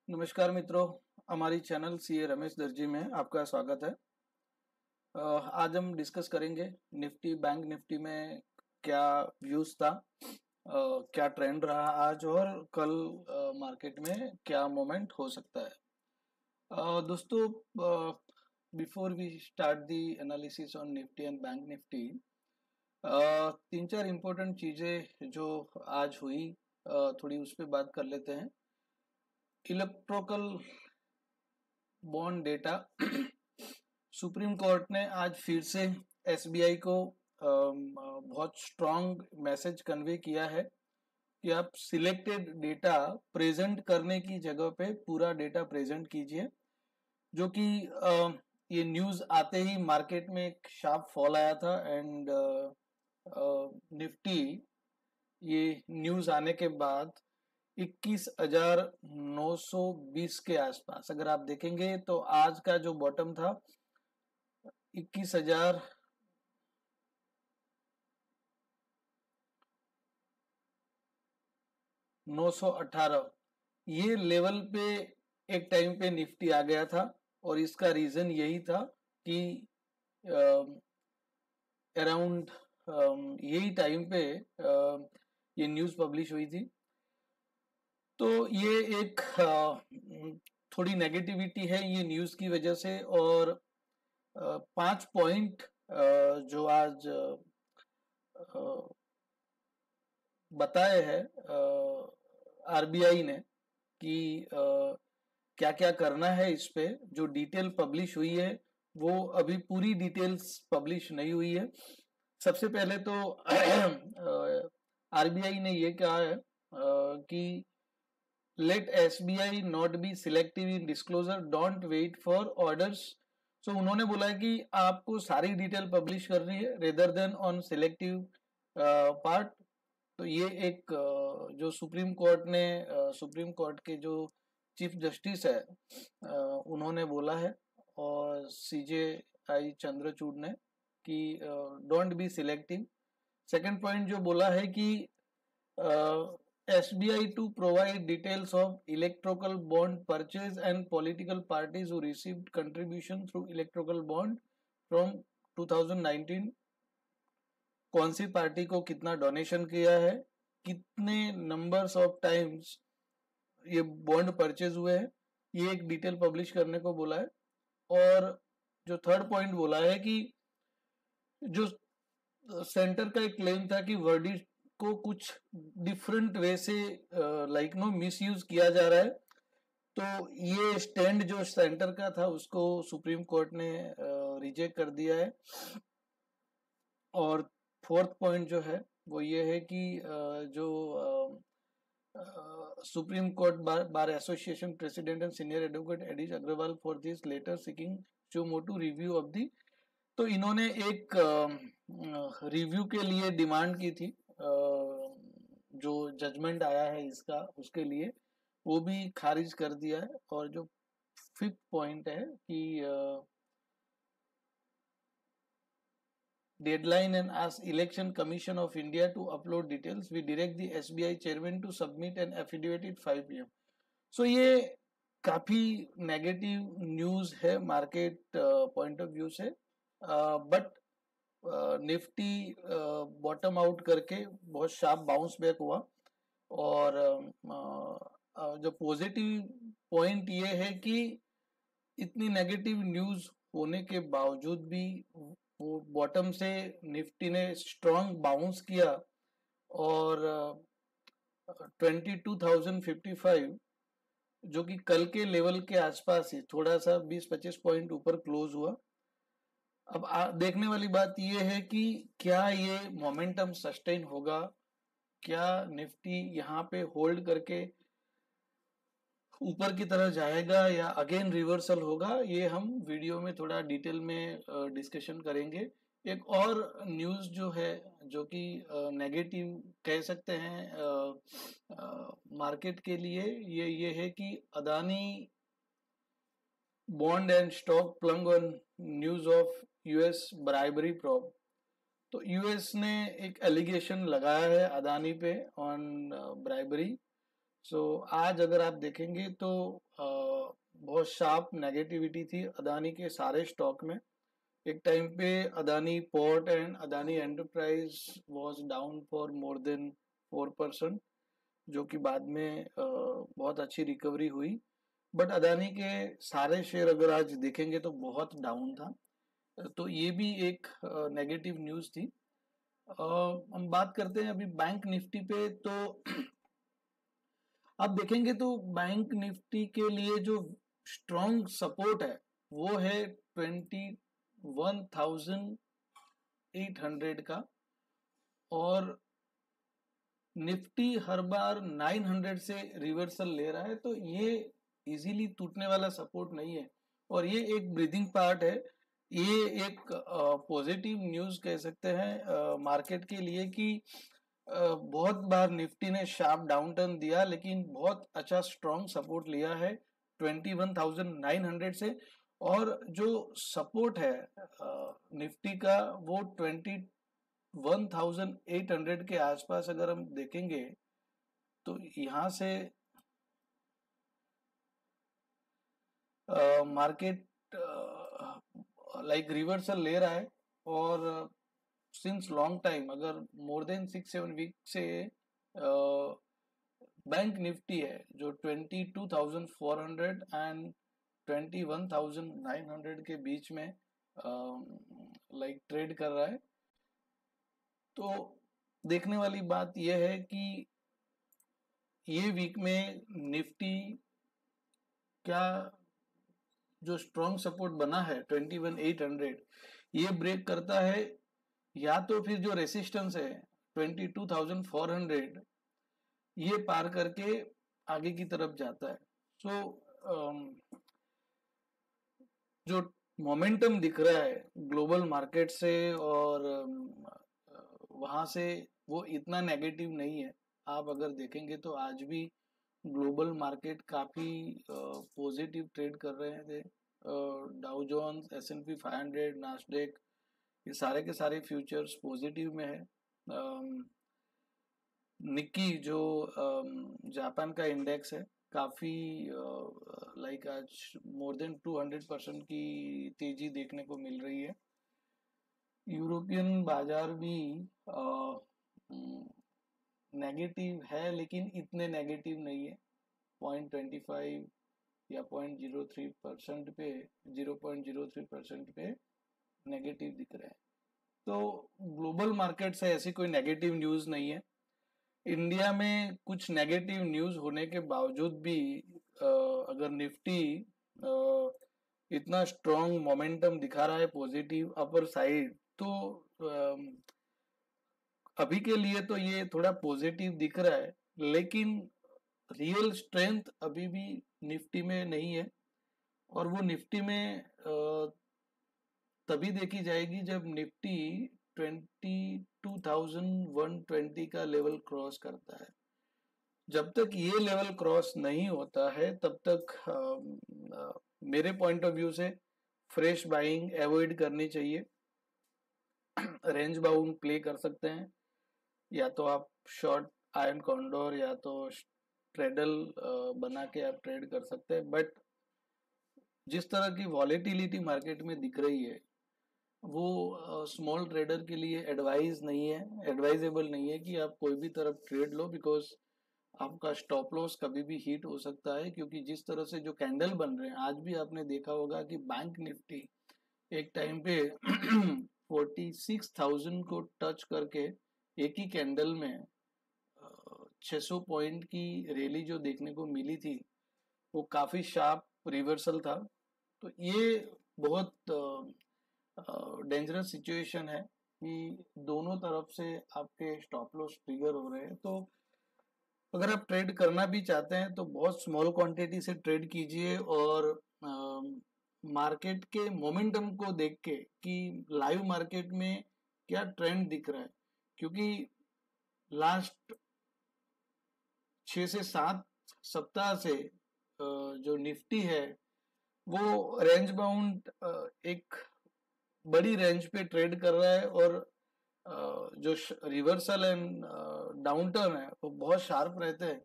नमस्कार मित्रों, हमारी चैनल सीए रमेश दर्जी में आपका स्वागत है। आज हम डिस्कस करेंगे निफ्टी बैंक निफ्टी में क्या व्यूज था, क्या ट्रेंड रहा आज और कल मार्केट में क्या मोमेंट हो सकता है। दोस्तों, before we start the analysis on Nifty and bank Nifty, तीन चार इम्पोर्टेंट चीजें जो आज हुई, थोड़ी उस पर बात कर लेते हैं। Electrical bond data supreme court ने आज फिर से एसबीआई को बहुत स्ट्रांग मैसेज कन्वे किया है कि आप सिलेक्टेड डेटा प्रेजेंट करने की जगह पे पूरा डेटा प्रेजेंट कीजिए, जो कि ये न्यूज आते ही मार्केट में एक शार्प फॉल आया था एंड निफ्टी ये न्यूज आने के बाद 21,920 के आसपास, अगर आप देखेंगे तो आज का जो बॉटम था 21,918, ये लेवल पे एक टाइम पे निफ्टी आ गया था और इसका रीजन यही था कि अराउंड यही टाइम पे ये न्यूज पब्लिश हुई थी। तो ये एक थोड़ी नेगेटिविटी है ये न्यूज की वजह से, और 5 पॉइंट जो आज बताए हैं आरबीआई ने कि क्या क्या करना है, इस पे जो डिटेल पब्लिश हुई है वो अभी पूरी डिटेल्स पब्लिश नहीं हुई है। सबसे पहले तो आरबीआई ने ये कहा है कि let SBI not be selective in disclosure, don't wait for orders. So उन्होंने बोला है कि आपको सारी डिटेल पब्लिश करनी है rather than on selective part. तो ये एक जो सुप्रीम कोर्ट के जो चीफ जस्टिस है उन्होंने बोला है, और सीजे आई चंद्रचूड़ ने कि don't be selective. Second point जो बोला है कि SBI to provide details of electoral bond purchase and political parties who received contribution through electoral bond from 2019, कौन सी पार्टी को कितना डोनेशन किया है, कितने नंबर्स ऑफ टाइम्स ये बॉन्ड परचेज हुए हैं, ये एक डिटेल पब्लिश करने को बोला है। और जो थर्ड पॉइंट बोला है कि जो सेंटर का एक क्लेम था कि वर्डिक्ट को कुछ डिफरेंट वे से मिस यूज किया जा रहा है, तो ये स्टैंड जो सेंटर का था उसको सुप्रीम कोर्ट ने रिजेक्ट कर दिया है। और फोर्थ पॉइंट जो है वो ये है कि जो Supreme Court Bar Association president and senior advocate Adish Aggarwala for this letter seeking suo motu review of the, तो इन्होंने एक रिव्यू के लिए डिमांड की थी, जो जजमेंट आया है इसका उसके लिए, वो भी खारिज कर दिया है। और जो फिफ्थ पॉइंट है कि deadline and ask Election Commission of India to upload details. We direct the SBI chairman to submit an affidavit at 5 PM. So ये काफी नेगेटिव न्यूज है मार्केट पॉइंट ऑफ व्यू से, बट निफ्टी बॉटम आउट करके बहुत sharp bounce back हुआ। और जो positive point ये है कि इतनी नेगेटिव न्यूज होने के बावजूद भी वो बॉटम से निफ्टी ने स्ट्रॉन्ग बाउंस किया और 22,055 जो कि कल के लेवल के आसपास ही थोड़ा सा 20-25 पॉइंट ऊपर क्लोज हुआ। अब देखने वाली बात ये है कि क्या ये मोमेंटम सस्टेन होगा, क्या निफ्टी यहाँ पे होल्ड करके ऊपर की तरह जाएगा या अगेन रिवर्सल होगा, ये हम वीडियो में थोड़ा डिटेल में डिस्कशन करेंगे। एक और न्यूज जो है जो कि नेगेटिव कह सकते हैं मार्केट के लिए, ये है कि Adani bond and stock plunge on news of US bribery probe. तो यूएस ने एक एलिगेशन लगाया है अदानी पे ऑन ब्राइबरी। आज अगर आप देखेंगे तो बहुत शार्प नेगेटिविटी थी अदानी के सारे स्टॉक में। एक टाइम पे Adani port and Adani enterprise was down for more than 4%, जो कि बाद में बहुत अच्छी रिकवरी हुई। बट अदानी के सारे शेयर अगर आज देखेंगे तो बहुत डाउन था, तो ये भी एक नेगेटिव न्यूज़ थी। हम बात करते हैं अभी बैंक निफ्टी पे। तो आप देखेंगे तो बैंक निफ्टी के लिए जो स्ट्रॉन्ग सपोर्ट है वो है 21,800 का, और निफ्टी हर बार 900 से रिवर्सल ले रहा है, तो ये इजीली टूटने वाला सपोर्ट नहीं है, और ये एक ब्रीदिंग पार्ट है। ये एक पॉजिटिव न्यूज़ कह सकते हैं मार्केट के लिए कि बहुत बार निफ्टी ने शार्प डाउन टर्न दिया, लेकिन बहुत अच्छा स्ट्रॉन्ग सपोर्ट लिया है 21,900 से। और जो सपोर्ट है निफ्टी का वो 21,800 के आसपास अगर हम देखेंगे तो यहाँ से मार्केट लाइक रिवर्सल ले रहा है, और सिंस लॉन्ग टाइम अगर मोर देन 6-7 वीक से बैंक निफ्टी है जो 22,400 एंड 21,900 के बीच में लाइक ट्रेड कर रहा है। तो देखने वाली बात यह है कि ये वीक में निफ्टी क्या जो स्ट्रॉन्ग सपोर्ट बना है 21,800 ये ब्रेक करता है, या तो फिर जो रेसिस्टेंस है 22,400 ये पार करके आगे की तरफ जाता है। जो मोमेंटम दिख रहा है ग्लोबल मार्केट से और वहां से वो इतना नेगेटिव नहीं है। आप अगर देखेंगे तो आज भी ग्लोबल मार्केट काफी पॉजिटिव ट्रेड कर रहे थे। डाउ जोन्स, S&P 500, नास्डेक, ये सारे के सारे फ्यूचर्स पॉजिटिव में है। निक्की जो जापान का इंडेक्स है काफी लाइक आज मोर देन 200% की तेजी देखने को मिल रही है। यूरोपियन बाजार भी नेगेटिव है, लेकिन इतने नेगेटिव नहीं है। 0.25 या 0.03% पे 0.03% पे नेगेटिव दिख रहा है। तो ग्लोबल मार्केट से ऐसी कोई नेगेटिव न्यूज़ नहीं है। इंडिया में कुछ नेगेटिव न्यूज़ होने के बावजूद भी अगर निफ्टी इतना स्ट्रॉन्ग मोमेंटम दिखा रहा है पॉजिटिव अपर साइड, तो अभी के लिए तो ये थोड़ा पॉजिटिव दिख रहा है, लेकिन रियल स्ट्रेंथ अभी भी निफ्टी में नहीं है। और वो निफ्टी में तभी देखी जाएगी जब निफ्टी 22,120 का लेवल क्रॉस करता है। जब तक ये लेवल क्रॉस नहीं होता है तब तक मेरे पॉइंट ऑफ व्यू से फ्रेश बाइंग अवॉइड करनी चाहिए। रेंज बाउंड प्ले कर सकते हैं, या तो आप शॉर्ट आयरन कॉन्डोर या तो ट्रेडल बना के आप ट्रेड कर सकते हैं। बट जिस तरह की वॉलेटिलिटी मार्केट में दिख रही है वो स्मॉल ट्रेडर के लिए एडवाइजेबल नहीं है कि आप कोई भी तरफ ट्रेड लो, बिकॉज आपका स्टॉप लॉस कभी भी हिट हो सकता है। क्योंकि जिस तरह से जो कैंडल बन रहे हैं, आज भी आपने देखा होगा कि बैंक निफ्टी एक टाइम पे 46,000 को टच करके एक ही कैंडल में 600 पॉइंट की रैली जो देखने को मिली थी वो काफी शार्प रिवर्सल था। तो ये बहुत डेंजरस सिचुएशन है कि दोनों तरफ से आपके स्टॉप लॉस ट्रिगर हो रहे हैं। तो अगर आप ट्रेड करना भी चाहते हैं तो बहुत स्मॉल क्वांटिटी से ट्रेड कीजिए, और मार्केट के मोमेंटम को देख के कि लाइव मार्केट में क्या ट्रेंड दिख रहा है। क्योंकि लास्ट 6 से 7 सप्ताह से जो निफ्टी है वो रेंज बाउंड एक बड़ी रेंज पे ट्रेड कर रहा है, और जो रिवर्सल एंड डाउन टर्न है वो बहुत शार्प रहते हैं।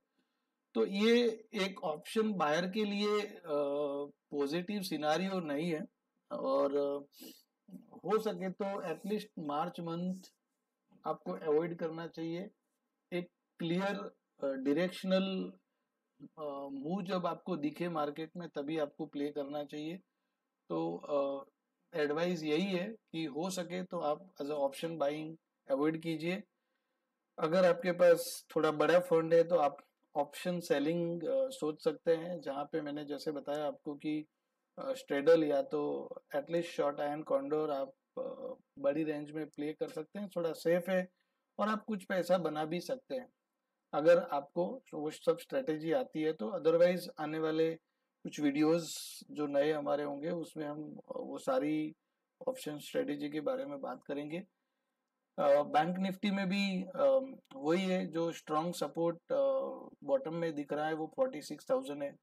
तो ये एक ऑप्शन बायर के लिए पॉजिटिव सिनारियो नहीं है, और हो सके तो एटलीस्ट मार्च मंथ आपको अवॉइड करना चाहिए। एक क्लियर डायरेक्शनल मूव जब आपको दिखे मार्केट में तभी आपको प्ले करना चाहिए। तो एडवाइस यही है कि हो सके तो आप as a option buying avoid कीजिए। अगर आपके पास थोड़ा बड़ा फंड है तो आप ऑप्शन सेलिंग सोच सकते हैं, जहाँ पे मैंने जैसे बताया आपको कि स्ट्रेडल या तो एटलीस्ट शॉर्ट आयन कॉन्डोर आप बड़ी रेंज में प्ले कर सकते हैं, थोड़ा सेफ है और आप कुछ पैसा बना भी सकते हैं अगर आपको वो सब स्ट्रेटेजी आती है तो। अदरवाइज आने वाले कुछ वीडियोस जो नए हमारे होंगे उसमें हम वो सारी ऑप्शन स्ट्रेटेजी के बारे में बात करेंगे। बैंक निफ्टी में भी वही है, जो स्ट्रॉन्ग सपोर्ट बॉटम में दिख रहा है वो 46,000 है।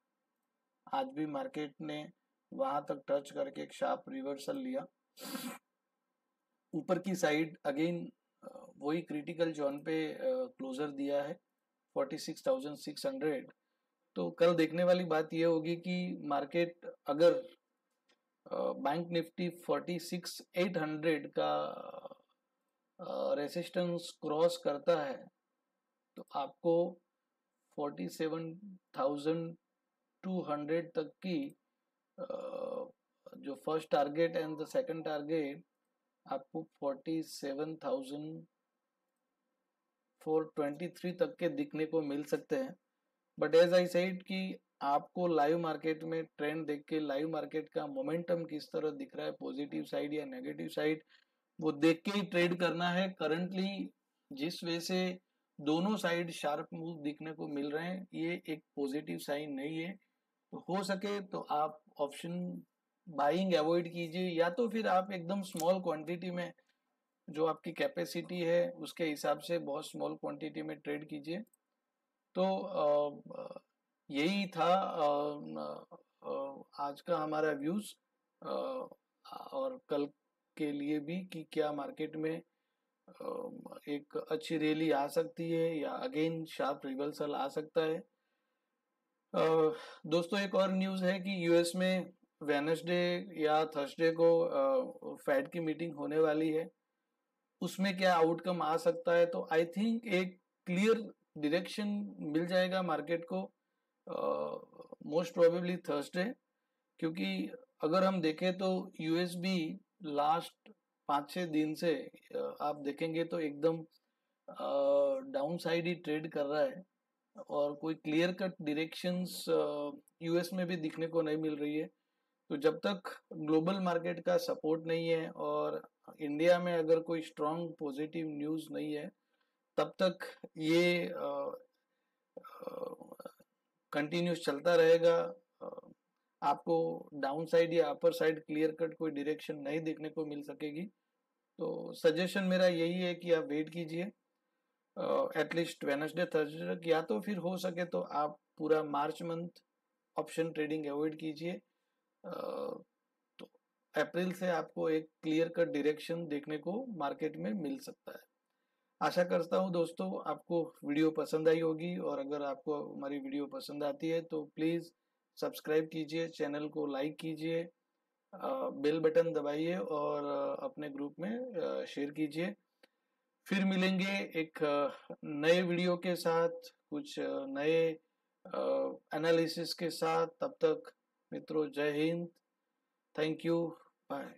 आज भी मार्केट ने वहां तक टच करके एक शार्प रिवर्सल लिया। ऊपर की साइड अगेन वही क्रिटिकल जोन पे क्लोजर दिया है 46,600। तो कल देखने वाली बात यह होगी कि मार्केट अगर बैंक निफ्टी 46,800 का रेसिस्टेंस क्रॉस करता है तो आपको 47,200 तक की जो first target and the second target आपको 47,423 तक के दिखने को मिल सकते हैं। बट एज आई सेड कि आपको लाइव मार्केट में ट्रेंड देख के लाइव मार्केट का मोमेंटम किस तरह दिख रहा है, पॉजिटिव साइड या नेगेटिव साइड, वो देख के ही ट्रेड करना है। करंटली जिस वे से दोनों साइड शार्प मूव दिखने को मिल रहे हैं ये एक पॉजिटिव साइन नहीं है। तो हो सके तो आप ऑप्शन बाइंग अवॉइड कीजिए, या तो फिर आप एकदम स्मॉल क्वांटिटी में जो आपकी कैपेसिटी है उसके हिसाब से बहुत स्मॉल क्वांटिटी में ट्रेड कीजिए। तो यही था आज का हमारा व्यूज, और कल के लिए भी कि क्या मार्केट में एक अच्छी रैली आ सकती है या अगेन शार्प रिवर्सल आ सकता है। दोस्तों एक और न्यूज़ है कि यूएस में वेडनेसडे या थर्सडे को फेड की मीटिंग होने वाली है। उसमें क्या आउटकम आ सकता है, तो आई थिंक एक क्लियर डायरेक्शन मिल जाएगा मार्केट को मोस्ट प्रोबेबली थर्सडे। क्योंकि अगर हम देखें तो यूएसबी लास्ट 5-6 दिन से आप देखेंगे तो एकदम डाउन साइड ही ट्रेड कर रहा है और कोई क्लियर कट डायरेक्शंस यूएस में भी दिखने को नहीं मिल रही है। तो जब तक ग्लोबल मार्केट का सपोर्ट नहीं है और इंडिया में अगर कोई स्ट्रॉन्ग पॉजिटिव न्यूज़ नहीं है तब तक ये कंटिन्यूस चलता रहेगा। आपको डाउन साइड या अपर साइड क्लियर कट कोई डायरेक्शन नहीं देखने को मिल सकेगी। तो सजेशन मेरा यही है कि आप वेट कीजिए एटलीस्ट वेडनेसडे थर्सडे तक, या तो फिर हो सके तो आप पूरा March month option trading avoid कीजिए। तो अप्रैल से आपको एक क्लियर कट डायरेक्शन देखने को मार्केट में मिल सकता है। आशा करता हूँ दोस्तों आपको वीडियो पसंद आई होगी, और अगर आपको हमारी वीडियो पसंद आती है तो प्लीज़ सब्सक्राइब कीजिए, चैनल को लाइक कीजिए, बेल बटन दबाइए और अपने ग्रुप में शेयर कीजिए। फिर मिलेंगे एक नए वीडियो के साथ, कुछ नए एनालिसिस के साथ। तब तक मित्रों जय हिंद, थैंक यू, बाय।